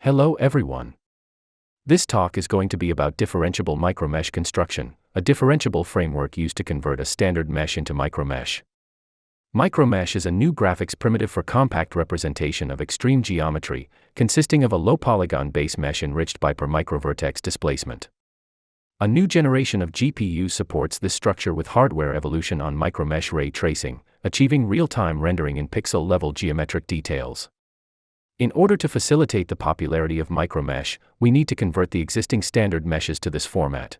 Hello everyone. This talk is going to be about differentiable micromesh construction, a differentiable framework used to convert a standard mesh into micromesh. Micromesh is a new graphics primitive for compact representation of extreme geometry, consisting of a low-polygon base mesh enriched by per microvertex displacement. A new generation of GPUs supports this structure with hardware evolution on micromesh ray tracing, achieving real-time rendering in pixel-level geometric details. In order to facilitate the popularity of micromesh, we need to convert the existing standard meshes to this format.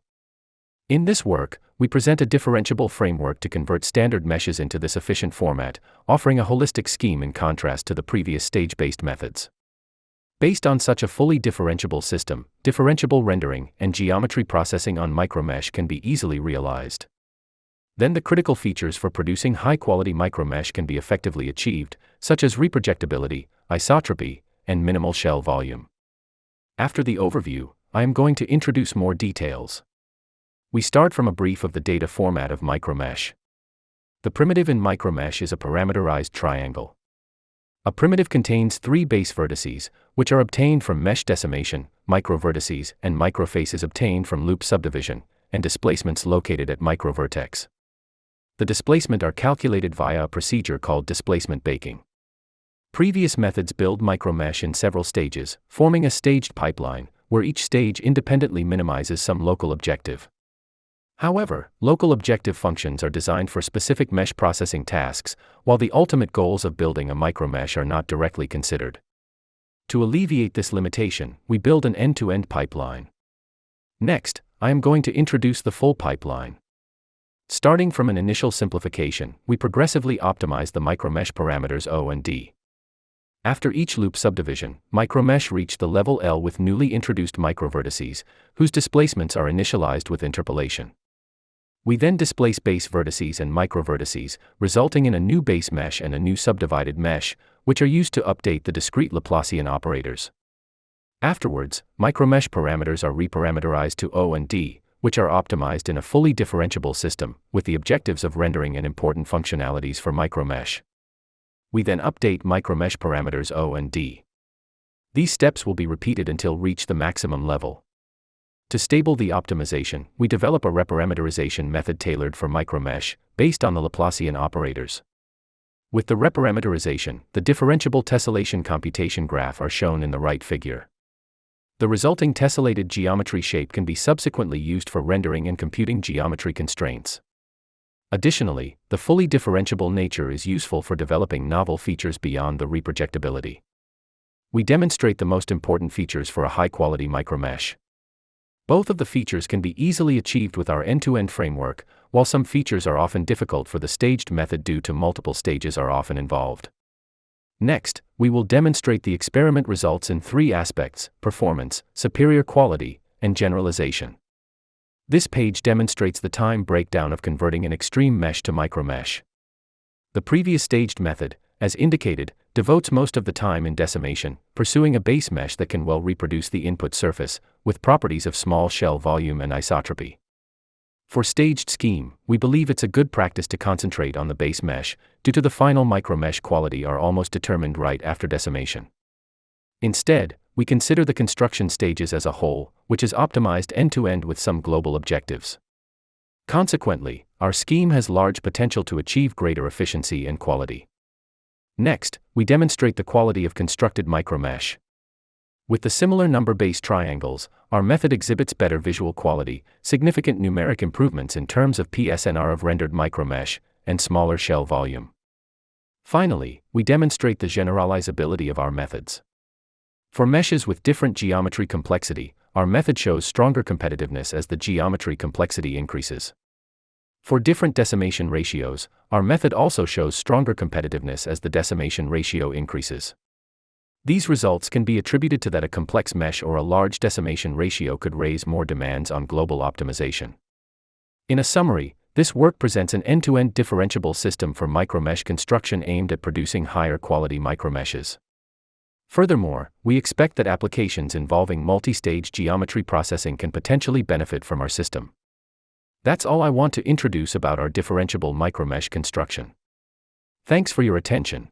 In this work, we present a differentiable framework to convert standard meshes into this efficient format, offering a holistic scheme in contrast to the previous stage-based methods. Based on such a fully differentiable system, differentiable rendering and geometry processing on micromesh can be easily realized. Then the critical features for producing high-quality micromesh can be effectively achieved, such as reprojectability, isotropy, and minimal shell volume. After the overview, I am going to introduce more details. We start from a brief of the data format of micromesh. The primitive in micromesh is a parameterized triangle. A primitive contains three base vertices, which are obtained from mesh decimation, microvertices, and microfaces obtained from loop subdivision, and displacements located at microvertex. The displacement are calculated via a procedure called displacement baking. Previous methods build micromesh in several stages, forming a staged pipeline, where each stage independently minimizes some local objective. However, local objective functions are designed for specific mesh processing tasks, while the ultimate goals of building a micromesh are not directly considered. To alleviate this limitation, we build an end-to-end pipeline. Next, I am going to introduce the full pipeline. Starting from an initial simplification, we progressively optimize the micromesh parameters O and D. After each loop subdivision, micromesh reach the level L with newly introduced microvertices, whose displacements are initialized with interpolation. We then displace base vertices and microvertices, resulting in a new base mesh and a new subdivided mesh, which are used to update the discrete Laplacian operators. Afterwards, micromesh parameters are reparameterized to O and D, which are optimized in a fully differentiable system, with the objectives of rendering and important functionalities for micromesh. We then update micromesh parameters O and D. These steps will be repeated until reach the maximum level. To stable the optimization, we develop a reparameterization method tailored for micromesh, based on the Laplacian operators. With the reparameterization, the differentiable tessellation computation graph are shown in the right figure. The resulting tessellated geometry shape can be subsequently used for rendering and computing geometry constraints. Additionally, the fully differentiable nature is useful for developing novel features beyond the reprojectability. We demonstrate the most important features for a high-quality micromesh. Both of the features can be easily achieved with our end-to-end framework, while some features are often difficult for the staged method due to multiple stages are often involved. Next, we will demonstrate the experiment results in three aspects: performance, superior quality, and generalization. This page demonstrates the time breakdown of converting an extreme mesh to micromesh. The previous staged method, as indicated, devotes most of the time in decimation, pursuing a base mesh that can well reproduce the input surface, with properties of small shell volume and isotropy. For staged scheme, we believe it's a good practice to concentrate on the base mesh, due to the final micromesh quality are almost determined right after decimation. Instead, we consider the construction stages as a whole, which is optimized end-to-end with some global objectives. Consequently, our scheme has large potential to achieve greater efficiency and quality. Next, we demonstrate the quality of constructed micromesh. With the similar number-based triangles, our method exhibits better visual quality, significant numeric improvements in terms of PSNR of rendered micromesh, and smaller shell volume. Finally, we demonstrate the generalizability of our methods. For meshes with different geometry complexity, our method shows stronger competitiveness as the geometry complexity increases. For different decimation ratios, our method also shows stronger competitiveness as the decimation ratio increases. These results can be attributed to that a complex mesh or a large decimation ratio could raise more demands on global optimization. In a summary, this work presents an end-to-end differentiable system for micromesh construction aimed at producing higher quality micromeshes. Furthermore, we expect that applications involving multi-stage geometry processing can potentially benefit from our system. That's all I want to introduce about our differentiable micromesh construction. Thanks for your attention.